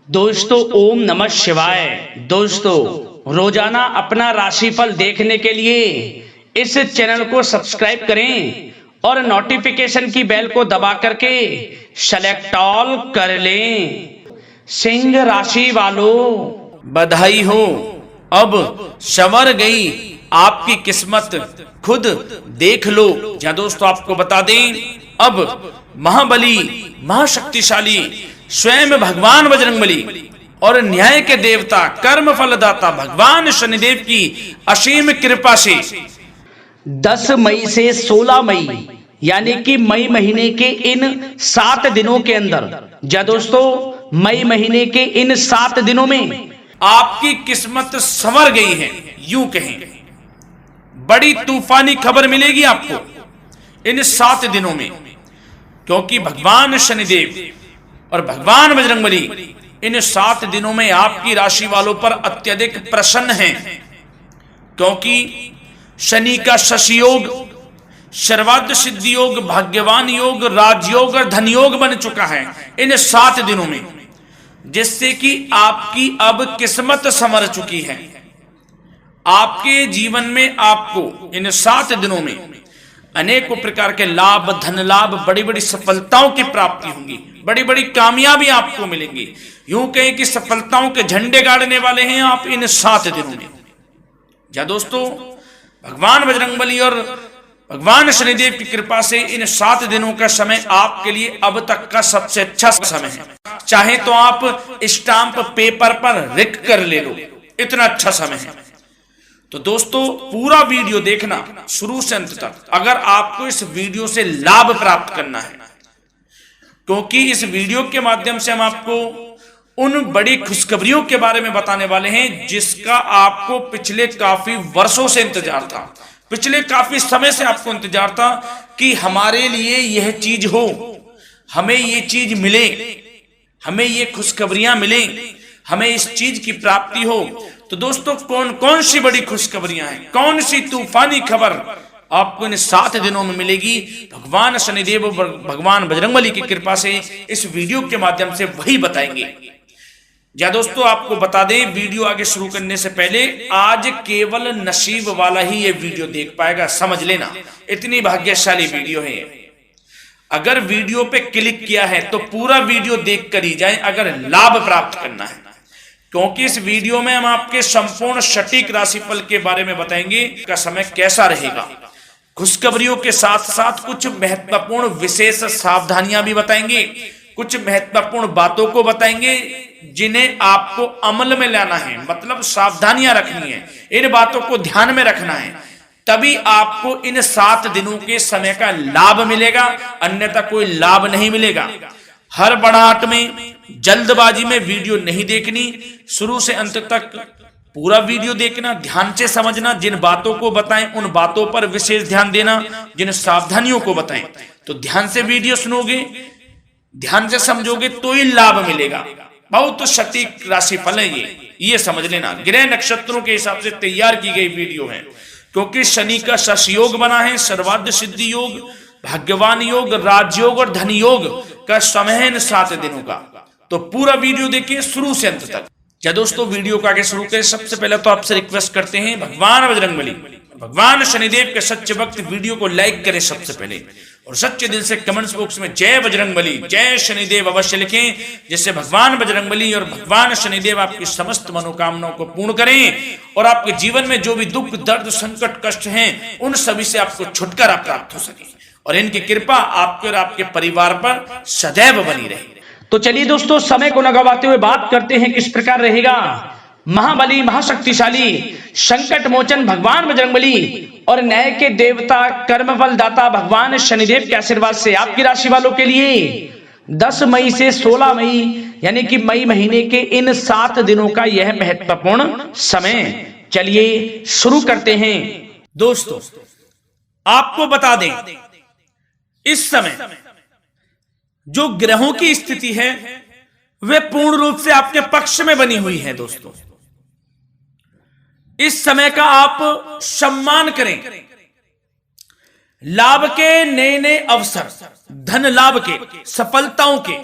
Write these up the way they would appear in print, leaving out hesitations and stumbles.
दोस्तों ओम नमः शिवाय। दोस्तों रोजाना अपना राशिफल देखने के लिए इस चैनल को सब्सक्राइब करें और नोटिफिकेशन की बेल को दबा करके सेलेक्ट ऑल कर लें। सिंह राशि वालों बधाई हो, अब संवर गई आपकी किस्मत, खुद देख लो। या दोस्तों आपको बता दें, अब महाबली महाशक्तिशाली स्वयं भगवान बजरंगबली और न्याय के देवता कर्म फलदाता भगवान शनिदेव की असीम कृपा से 10 मई से 16 मई यानी कि मई महीने के इन 7 दिनों के अंदर, या दोस्तों मई महीने के इन 7 दिनों में आपकी किस्मत संवर गई है। यूं कहें, बड़ी तूफानी खबर मिलेगी आपको इन 7 दिनों में, क्योंकि भगवान शनिदेव और भगवान बजरंगबली इन 7 दिनों में आपकी राशि वालों पर अत्यधिक प्रसन्न हैं, क्योंकि शनि का शशि योग, सर्वार्थ सिद्धि योग, भाग्यवान योग, राजयोग और धन योग बन चुका है इन 7 दिनों में, जिससे कि आपकी अब किस्मत संवर चुकी है। आपके जीवन में आपको इन 7 दिनों में अनेकों प्रकार के लाभ, धन लाभ, बड़ी बड़ी सफलताओं की प्राप्ति होंगी, बड़ी बड़ी कामयाबी आपको मिलेंगी। यूं कहें कि सफलताओं के झंडे गाड़ने वाले हैं आप इन 7 दिनों में। या दोस्तों भगवान बजरंगबली और भगवान शनिदेव की कृपा से इन 7 दिनों का समय आपके लिए अब तक का सबसे अच्छा समय है। चाहे तो आप स्टाम्प पेपर पर लिख कर ले लो, इतना अच्छा समय है। तो दोस्तों पूरा वीडियो देखना शुरू से अंत तक, अगर आपको इस वीडियो से लाभ प्राप्त करना है, क्योंकि इस वीडियो के माध्यम से हम आपको उन बड़ी खुशखबरियों के बारे में बताने वाले हैं जिसका आपको पिछले काफी वर्षों से इंतजार था, पिछले काफी समय से आपको इंतजार था कि हमारे लिए यह चीज हो, हमें ये चीज मिले, हमें ये खुशखबरियां मिले, हमें इस चीज की प्राप्ति हो। तो दोस्तों कौन कौन सी बड़ी खुशखबरियां हैं, कौन सी तूफानी खबर आपको इन 7 दिनों में मिलेगी, भगवान शनिदेव और भगवान बजरंगबली की कृपा से इस वीडियो के माध्यम से वही बताएंगे। या दोस्तों आपको बता दें, वीडियो आगे शुरू करने से पहले आज केवल नसीब वाला ही ये वीडियो देख पाएगा, समझ लेना, इतनी भाग्यशाली वीडियो है। अगर वीडियो पे क्लिक किया है तो पूरा वीडियो देख कर ही जाए अगर लाभ प्राप्त करना है, क्योंकि इस वीडियो में हम आपके संपूर्ण सटीक राशिफल के बारे में बताएंगे का समय कैसा रहेगा। खुशखबरियों के साथ साथ कुछ महत्वपूर्ण विशेष सावधानियां भी बताएंगे, कुछ महत्वपूर्ण बातों को बताएंगे जिन्हें आपको अमल में लाना है, मतलब सावधानियां रखनी है, इन बातों को ध्यान में रखना है, तभी आपको इन 7 दिनों के समय का लाभ मिलेगा, अन्यथा कोई लाभ नहीं मिलेगा। हर बड़ाहट में, जल्दबाजी में वीडियो नहीं देखनी, शुरू से अंत तक पूरा वीडियो देखना, ध्यान से समझना, जिन बातों को बताएं उन बातों पर विशेष ध्यान देना, जिन सावधानियों को बताएं तो ध्यान से वीडियो सुनोगे, ध्यान से समझोगे तो ही लाभ मिलेगा। बहुत सटीक राशिफल है ये समझ लेना, ग्रह नक्षत्रों के हिसाब से तैयार की गई वीडियो है, क्योंकि शनि का शशि योग बना है, सर्वार्थ सिद्धि योग, भाग्यवान योग, राजयोग और धन योग का समय है इन 7 दिनों का। तो पूरा वीडियो देखिए शुरू से अंत तक। या दोस्तों वीडियो को आगे शुरू करें, सबसे पहले तो आपसे रिक्वेस्ट करते हैं, भगवान बजरंगबली, भगवान शनिदेव के सच्चे भक्त वीडियो को लाइक करें सबसे पहले, और सच्चे दिल से कमेंट्स बॉक्स में जय बजरंगबली, जय शनिदेव अवश्य लिखें, जिससे भगवान बजरंगबली और भगवान शनिदेव आपकी समस्त मनोकामनाओं को पूर्ण करें और आपके जीवन में जो भी दुख, दर्द, संकट, कष्ट हैं उन सभी से आपको छुटकारा प्राप्त हो सके और इनकी कृपा आपके और आपके परिवार पर सदैव बनी रहे। तो चलिए दोस्तों समय को न गवाते हुए बात करते हैं किस प्रकार रहेगा महाबली महाशक्तिशाली संकट मोचन भगवान बजरंगबली और न्याय के देवता कर्मफल दाता भगवान शनिदेव के आशीर्वाद से आपकी राशि वालों के लिए 10 मई से 16 मई यानी कि मई महीने के इन 7 दिनों का यह महत्वपूर्ण समय। चलिए शुरू करते हैं। दोस्तों आपको बता दें, इस समय जो ग्रहों की स्थिति है वे पूर्ण रूप से आपके पक्ष में बनी हुई है। दोस्तों इस समय का आप सम्मान करें, लाभ के नए नए अवसर, धन लाभ के, सफलताओं के,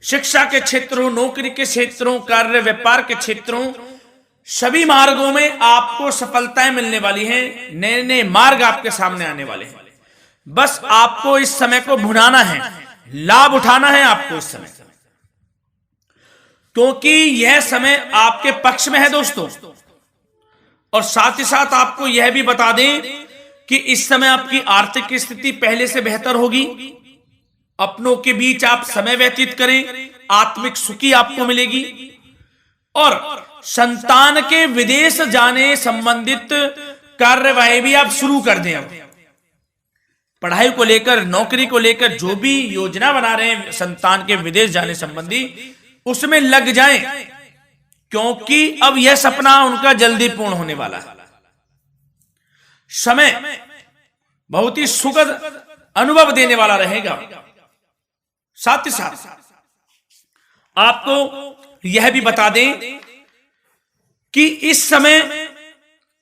शिक्षा के क्षेत्रों, नौकरी के क्षेत्रों, कार्य व्यापार के क्षेत्रों, सभी मार्गों में आपको सफलताएं मिलने वाली हैं। नए नए मार्ग आपके सामने आने वाले हैं। बस आपको इस समय को भुनाना है, लाभ उठाना है आपको इस समय, क्योंकि यह समय आपके पक्ष में है दोस्तों। और साथ ही साथ आपको यह भी बता दें कि इस समय आपकी आर्थिक स्थिति पहले से बेहतर होगी। अपनों के बीच आप समय व्यतीत करें, आत्मिक सुखी आपको मिलेगी। और संतान के विदेश जाने संबंधित कार्यवाही भी आप शुरू कर दें। अब पढ़ाई को लेकर, नौकरी को लेकर जो भी योजना बना रहे हैं संतान के विदेश जाने संबंधी, उसमें लग जाएं, क्योंकि अब यह सपना उनका जल्दी पूर्ण होने वाला है। समय बहुत ही सुखद अनुभव देने वाला रहेगा। साथ ही साथ आपको यह भी बता दें कि इस समय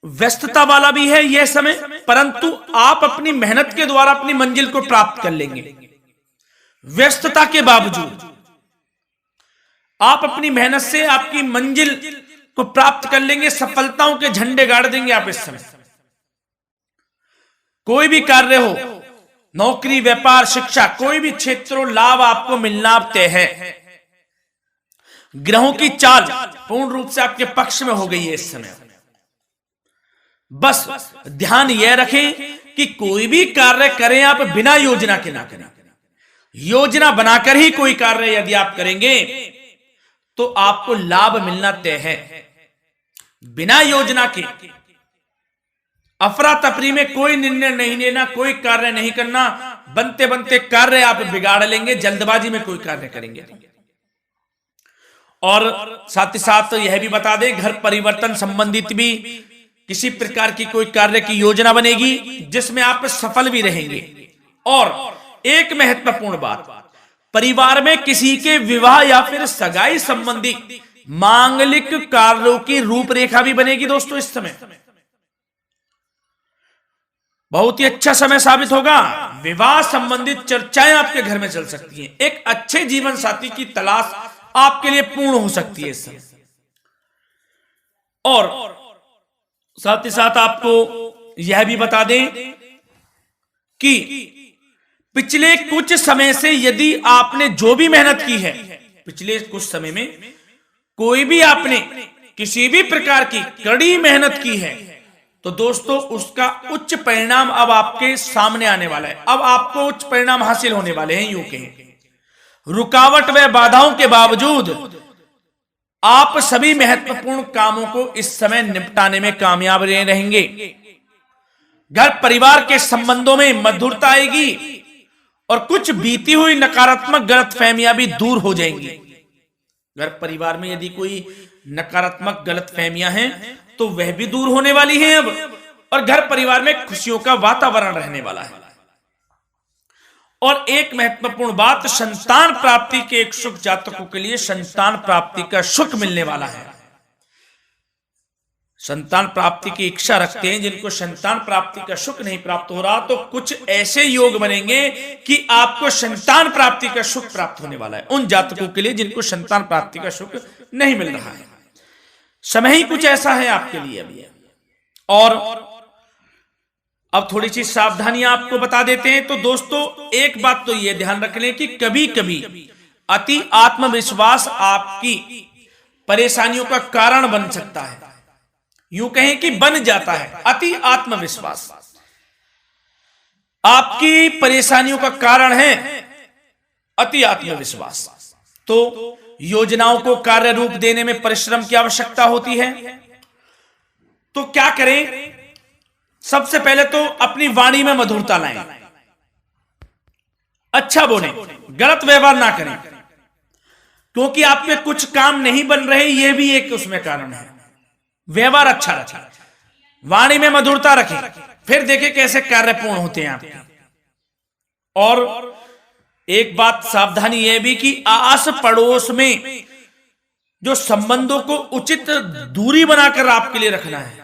व्यस्तता वाला भी है यह समय, परंतु आप अपनी मेहनत के द्वारा अपनी मंजिल को प्राप्त कर लेंगे। व्यस्तता के बावजूद आप अपनी मेहनत से आपकी मंजिल को प्राप्त कर लेंगे। सफलताओं के झंडे गाड़ देंगे आप इस समय। कोई भी कार्य हो, नौकरी, व्यापार, शिक्षा, कोई भी क्षेत्रों, लाभ आपको मिलना तय है। ग्रहों की चाल पूर्ण रूप से आपके पक्ष में हो गई है इस समय। बस ध्यान यह रखें कि कोई भी कार्य करें आप बिना योजना के ना करें। योजना बनाकर ही कोई कार्य यदि आप करेंगे तो आपको लाभ मिलना तय है। बिना योजना के अफरा तफरी में कोई निर्णय नहीं लेना, कोई कार्य नहीं करना। बनते बनते कार्य आप बिगाड़ लेंगे, जल्दबाजी में कोई कार्य करेंगे। और साथ ही साथ यह भी बता दें, घर परिवर्तन संबंधित भी किसी प्रकार की कोई कार्य की योजना बनेगी जिसमें आप सफल भी रहेंगे। और एक महत्वपूर्ण बात, परिवार में किसी के विवाह या फिर सगाई संबंधी मांगलिक कार्यों की रूपरेखा भी बनेगी दोस्तों इस समय। बहुत ही अच्छा समय साबित होगा। विवाह संबंधित चर्चाएं आपके घर में चल सकती हैं। एक अच्छे जीवन साथी की तलाश आपके लिए पूर्ण हो सकती है इस समय। और साथ ही साथ आपको यह भी बता दें कि पिछले कुछ समय से यदि आपने जो भी मेहनत की है, पिछले कुछ समय में कोई भी आपने किसी भी प्रकार की कड़ी मेहनत की है, तो दोस्तों उसका उच्च परिणाम अब आपके सामने आने वाला है। अब आपको उच्च परिणाम हासिल होने वाले हैं। यूं कहें रुकावट व बाधाओं के बावजूद आप सभी महत्वपूर्ण कामों को इस समय निपटाने में कामयाब रहेंगे। घर परिवार के संबंधों में मधुरता आएगी और कुछ बीती हुई नकारात्मक गलतफहमियां भी दूर हो जाएंगी। घर परिवार में यदि कोई नकारात्मक गलतफहमियां हैं तो वह भी दूर होने वाली हैं अब, और घर परिवार में खुशियों का वातावरण रहने वाला है। और एक महत्वपूर्ण बात, संतान प्राप्ति के इच्छुक जातकों के लिए संतान प्राप्ति का सुख मिलने वाला है। संतान प्राप्ति की इच्छा रखते हैं, जिनको संतान प्राप्ति का सुख नहीं प्राप्त हो रहा, तो कुछ ऐसे योग बनेंगे कि आपको संतान प्राप्ति का सुख प्राप्त होने वाला है। उन जातकों के लिए जिनको संतान प्राप्ति का सुख नहीं मिल रहा है, समय ही कुछ ऐसा है आपके लिए अभी। और अब थोड़ी सी सावधानियां आपको बता देते हैं। तो दोस्तों एक बात तो यह ध्यान रख लें कि कभी कभी अति आत्मविश्वास आपकी परेशानियों का कारण बन सकता है। यूं कहें कि बन जाता है। अति आत्मविश्वास आपकी परेशानियों का कारण है। अति आत्मविश्वास तो योजनाओं को कार्य रूप देने में परिश्रम की आवश्यकता होती है। तो क्या करें? सबसे पहले तो अपनी वाणी में मधुरता लाएं, अच्छा बोलें, गलत व्यवहार ना करें, क्योंकि आपके कुछ काम नहीं बन रहे, यह भी एक उसमें कारण है। व्यवहार अच्छा रखें, वाणी में मधुरता रखें, फिर देखें कैसे कार्य पूर्ण होते हैं आपके। और एक बात सावधानी यह भी कि आस पड़ोस में जो संबंधों को उचित दूरी बनाकर आपके लिए रखना है।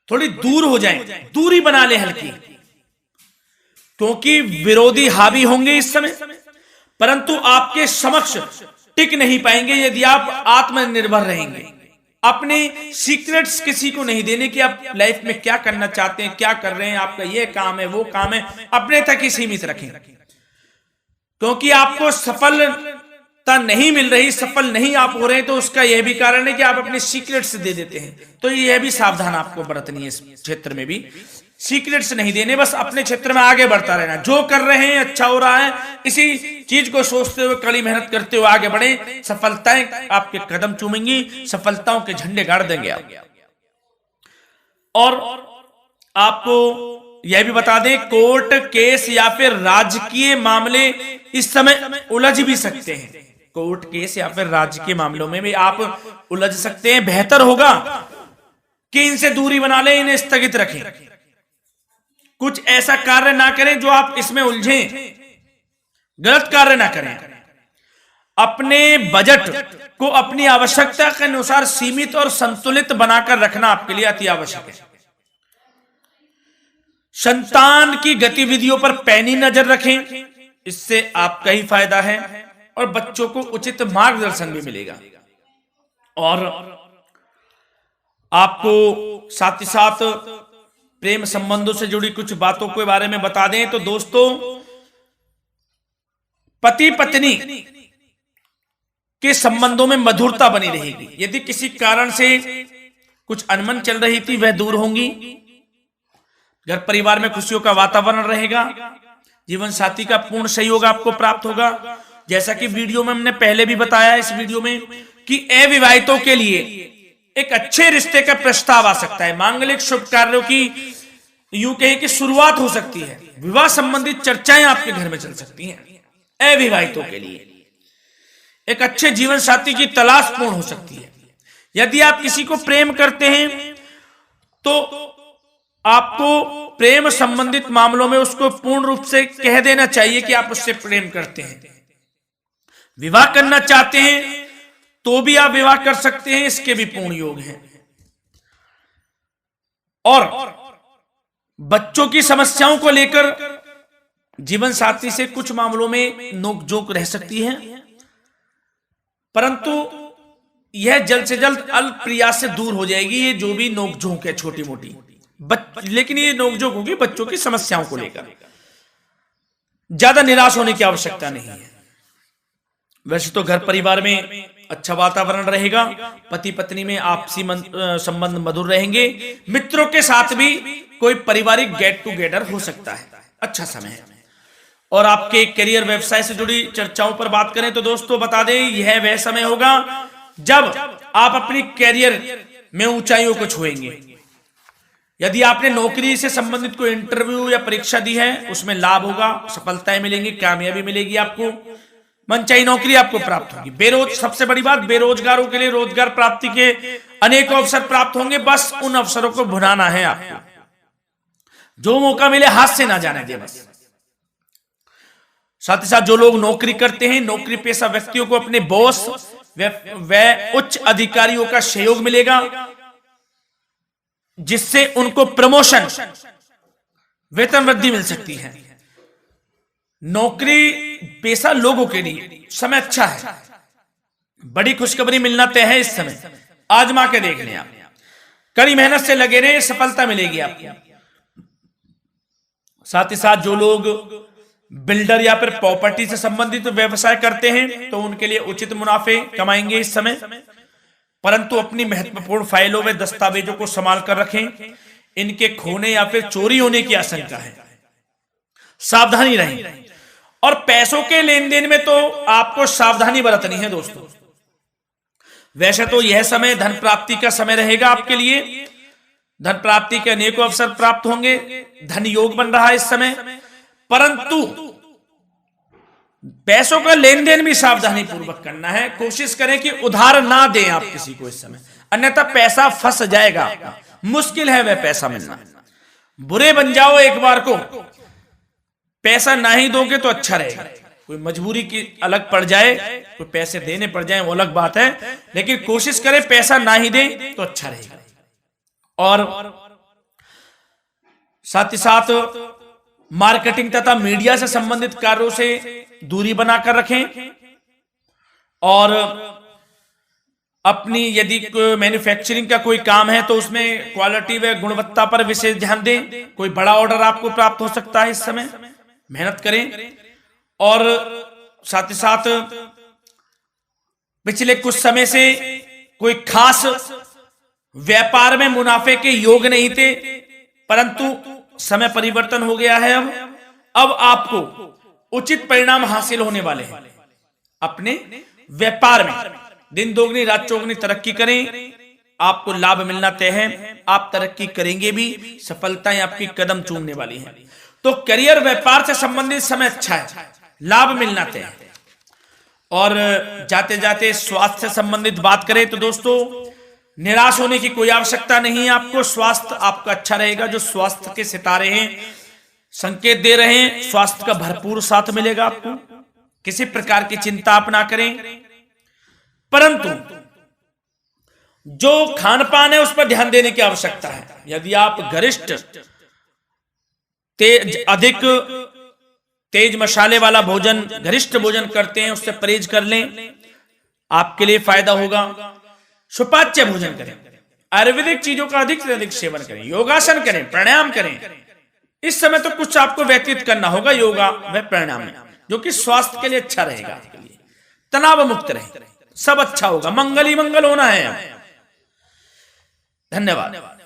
थोड़ी दूर हो जाएं, दूरी बना ले हल्की, क्योंकि विरोधी हावी होंगे इस समय। परंतु आपके समक्ष टिक नहीं पाएंगे यदि आप आत्मनिर्भर रहेंगे। अपने सीक्रेट्स किसी को नहीं देने कि आप लाइफ में क्या करना चाहते हैं, क्या कर रहे हैं, आपका ये काम है, वो काम है, अपने तक ही सीमित रखें। क्योंकि आपको सफलता नहीं मिल रही, सफल नहीं आप हो रहे, तो उसका यह भी कारण है कि आप अपने सीक्रेट्स दे देते हैं। तो यह भी सावधान आपको बरतनी है, इस क्षेत्र में भी सीक्रेट्स नहीं देने, बस अपने क्षेत्र में आगे बढ़ता रहना। जो कर रहे हैं अच्छा हो रहा है, इसी चीज को सोचते हुए कड़ी मेहनत करते हुए आगे बढ़े। सफलताएं आपके कदम चूमेंगी, सफलताओं के झंडे गाड़ देंगे आप। और आपको यह भी बता दें, कोर्ट केस या फिर राजकीय मामले इस समय उलझ भी सकते हैं। कोर्ट केस या फिर राजकीय मामलों में भी आप उलझ सकते हैं। बेहतर होगा कि इनसे दूरी बना लें, इन्हें स्थगित रखें। कुछ ऐसा कार्य ना करें जो आप इसमें उलझें, गलत कार्य ना करें। अपने बजट को अपनी आवश्यकता के अनुसार सीमित और संतुलित बनाकर रखना आपके लिए अति आवश्यक है। संतान की गतिविधियों पर पैनी नजर रखें, इससे आपका ही फायदा है और बच्चों को उचित मार्गदर्शन भी मिलेगा। और आपको साथ ही साथ प्रेम संबंधों से जुड़ी कुछ बातों के बारे में बता दें तो दोस्तों, पति पत्नी के संबंधों में मधुरता बनी रहेगी। यदि किसी कारण से कुछ अनबन चल रही थी, वह दूर होंगी। घर परिवार में खुशियों का वातावरण रहेगा। जीवन साथी का पूर्ण सहयोग आपको प्राप्त होगा। जैसा कि वीडियो में हमने पहले भी बताया इस वीडियो में कि अविवाहितों के लिए एक अच्छे रिश्ते का प्रस्ताव आ सकता है। मांगलिक शुभ कार्यों की यूं कहें कि शुरुआत हो सकती है। विवाह संबंधित चर्चाएं आपके घर में चल सकती हैं। अविवाहितों के लिए एक अच्छे जीवन साथी की तलाश पूर्ण हो सकती है। यदि आप किसी को प्रेम करते हैं तो आपको प्रेम संबंधित मामलों में उसको पूर्ण रूप से कह देना चाहिए कि आप उससे प्रेम करते हैं। विवाह करना चाहते हैं तो भी आप विवाह कर सकते हैं, इसके भी पूर्ण योग हैं। और बच्चों की समस्याओं को लेकर जीवन साथी से कुछ मामलों में नोकझोंक रह सकती है, परंतु यह जल्द से जल्द अल्प प्रयास से दूर हो जाएगी। ये जो भी नोकझोंक है छोटी मोटी, लेकिन ये नोकझोंक होगी बच्चों की समस्याओं को लेकर। ज्यादा निराश होने की आवश्यकता नहीं है। वैसे तो घर परिवार में अच्छा वातावरण रहेगा। पति पत्नी में आपसी संबंध मधुर रहेंगे। मित्रों के साथ भी कोई पारिवारिक गेट टुगेदर हो सकता है। अच्छा समय है। और आपके करियर व्यवसाय से जुड़ी चर्चाओं पर बात करें तो दोस्तों बता दें, यह वह समय होगा जब आप अपनी करियर में ऊंचाइयों को छुएंगे। यदि आपने नौकरी से संबंधित कोई इंटरव्यू या परीक्षा दी है, उसमें लाभ होगा, सफलताएं मिलेंगी, कामयाबी मिलेगी। आपको मनचाही नौकरी आपको प्राप्त होगी। सबसे बड़ी बात, बेरोजगारों के लिए रोजगार प्राप्ति के अनेक अवसर प्राप्त होंगे। बस उन अवसरों को भुनाना है आपको। जो मौका मिले हाथ से ना जाने दे बस। साथ ही साथ जो लोग नौकरी करते हैं, नौकरी पेशा व्यक्तियों को अपने बॉस व उच्च अधिकारियों का सहयोग मिलेगा, जिससे उनको प्रमोशन, वेतन वृद्धि मिल सकती है। नौकरी पेशा लोगों के लिए समय अच्छा है। बड़ी खुशखबरी मिलना तय है इस समय। आजमा के देख लें आप। कड़ी मेहनत से लगे रहे, सफलता मिलेगी आपको। साथ ही साथ जो लोग बिल्डर या फिर प्रॉपर्टी से संबंधित व्यवसाय करते हैं तो उनके लिए उचित मुनाफे कमाएंगे इस समय। परंतु अपनी महत्वपूर्ण फाइलों में दस्तावेजों को संभाल कर रखें। इनके खोने या फिर चोरी होने की आशंका है। सावधानी रहें। और पैसों के लेन देन में तो आपको सावधानी बरतनी है दोस्तों। वैसे तो यह समय धन प्राप्ति का समय रहेगा आपके लिए। धन प्राप्ति के अनेकों अवसर प्राप्त होंगे। धन योग बन रहा है इस समय। परंतु पैसों का लेन देन भी सावधानी पूर्वक करना है। कोशिश करें कि उधार ना दें आप किसी को इस समय, अन्यथा पैसा फंस जाएगा आपका। मुश्किल है वह पैसा मिलना। बुरे बन जाओ एक बार को, पैसा ना ही दोगे तो अच्छा रहेगा। कोई मजबूरी की अलग पड़ जाए, कोई पैसे देने पड़ जाए वो अलग बात है, लेकिन कोशिश करें पैसा ना ही दें तो अच्छा रहेगा। और साथ ही साथ मार्केटिंग तथा मीडिया से संबंधित कार्यों से दूरी बनाकर रखें और अपनी यदि मैन्युफैक्चरिंग का कोई काम है तो उसमें क्वालिटी व गुणवत्ता पर विशेष ध्यान दें। कोई बड़ा ऑर्डर आपको प्राप्त हो सकता है, इस समय मेहनत करें। और साथ ही साथ पिछले कुछ समय से कोई खास व्यापार में मुनाफे के योग नहीं थे, परंतु समय परिवर्तन हो गया है। अब आपको उचित परिणाम हासिल होने वाले हैं। अपने व्यापार में दिन दोगुनी रात चौगुनी तरक्की करें, आपको लाभ मिलना तय है। आप तरक्की करेंगे भी, सफलताएं आपकी कदम चूमने वाली हैं। तो करियर व्यापार से संबंधित समय अच्छा है, लाभ मिलना तय है। और जाते जाते स्वास्थ्य से संबंधित बात करें तो दोस्तों, निराश होने की कोई आवश्यकता नहीं है। आपको स्वास्थ्य आपका अच्छा रहेगा। जो स्वास्थ्य के सितारे हैं संकेत दे रहे हैं, स्वास्थ्य का भरपूर साथ मिलेगा आपको। किसी प्रकार की चिंता आप ना करें, परंतु जो खान पान है उस पर ध्यान देने की आवश्यकता है। यदि आप गरिष्ठ अधिक तेज मसाले वाला भोजन, गरिष्ठ भोजन करते हैं, उससे परहेज कर लें, आपके लिए फायदा होगा। सुपाच्य भोजन करें, आयुर्वेदिक चीजों का अधिक से अधिक सेवन करें, योगासन करें, प्राणायाम करें। इस समय तो कुछ आपको व्यतीत करना होगा योगा व प्राणायाम में, जो कि स्वास्थ्य के लिए अच्छा रहेगा। आपके लिए तनाव मुक्त रहे, सब अच्छा होगा। मंगल ही मंगल होना है। धन्यवाद।